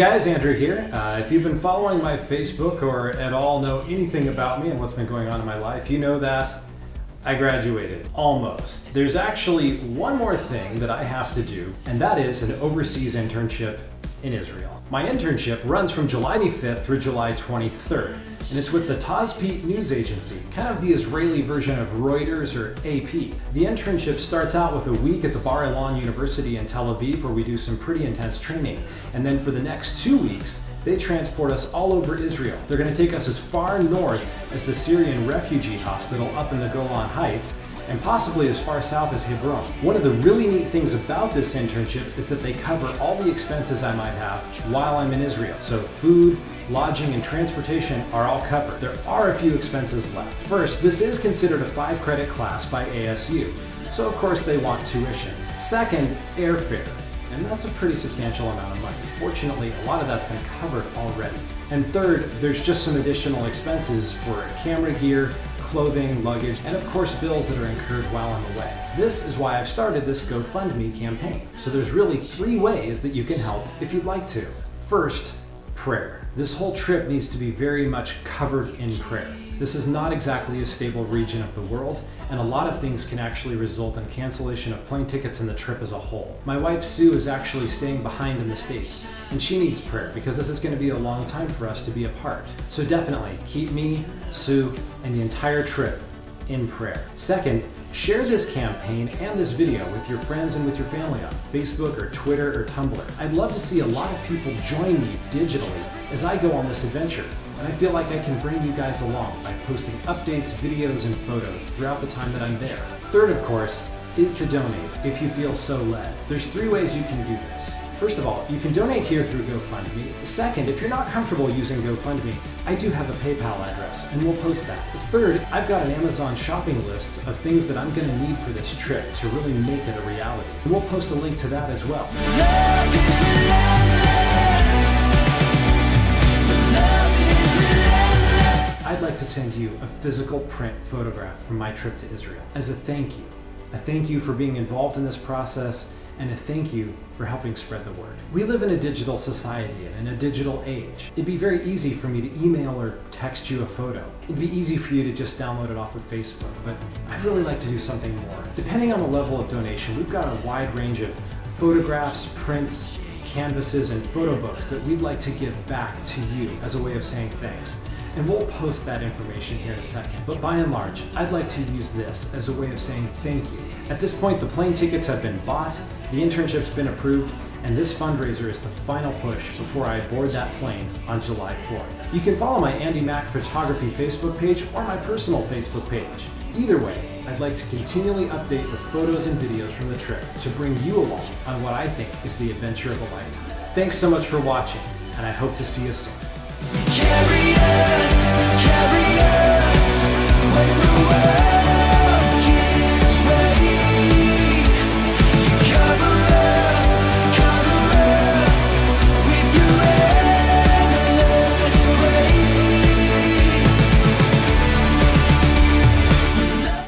Hey guys, Andrew here. If you've been following my Facebook or at all know anything about me and what's been going on in my life, you know that I graduated. Almost. There's actually one more thing that I have to do, and that is an overseas internship in Israel. My internship runs from July 25th through July 23rd, and it's with the Tazpit news agency, kind of the Israeli version of Reuters or AP. The internship starts out with a week at the Bar Ilan University in Tel Aviv, where we do some pretty intense training, and then for the next 2 weeks, they transport us all over Israel. They're going to take us as far north as the Syrian refugee hospital up in the Golan Heights, and possibly as far south as Hebron. One of the really neat things about this internship is that they cover all the expenses I might have while I'm in Israel. So food, lodging, and transportation are all covered. There are a few expenses left. First, this is considered a 5-credit class by ASU, so of course they want tuition. Second, airfare, and that's a pretty substantial amount of money. Fortunately, a lot of that's been covered already. And third, there's just some additional expenses for camera gear, clothing, luggage, and of course bills that are incurred while I'm away. This is why I've started this GoFundMe campaign. So there's really 3 ways that you can help if you'd like to. First, prayer. This whole trip needs to be very much covered in prayer. This is not exactly a stable region of the world, and a lot of things can actually result in cancellation of plane tickets and the trip as a whole. My wife Sue is actually staying behind in the States, and she needs prayer because this is going to be a long time for us to be apart. So definitely keep me, Sue, and the entire trip in prayer. Second, share this campaign and this video with your friends and with your family on Facebook or Twitter or Tumblr. I'd love to see a lot of people join me digitally as I go on this adventure. And I feel like I can bring you guys along by posting updates, videos, and photos throughout the time that I'm there. Third, of course, is to donate if you feel so led. There's 3 ways you can do this. First of all, you can donate here through GoFundMe. Second, if you're not comfortable using GoFundMe, I do have a PayPal address, and we'll post that. Third, I've got an Amazon shopping list of things that I'm going to need for this trip to really make it a reality. And we'll post a link to that as well. I'd like to send you a physical print photograph from my trip to Israel as a thank you. A thank you for being involved in this process, and a thank you for helping spread the word. We live in a digital society and in a digital age. It'd be very easy for me to email or text you a photo. It'd be easy for you to just download it off of Facebook, but I'd really like to do something more. Depending on the level of donation, we've got a wide range of photographs, prints, canvases, and photo books that we'd like to give back to you as a way of saying thanks. And we'll post that information here in a second. But by and large, I'd like to use this as a way of saying thank you. At this point, the plane tickets have been bought, the internship's been approved, and this fundraiser is the final push before I board that plane on July 4th. You can follow my Andy Mack Photography Facebook page or my personal Facebook page. Either way, I'd like to continually update with photos and videos from the trip to bring you along on what I think is the adventure of a lifetime. Thanks so much for watching, and I hope to see you soon. Carry us, way away.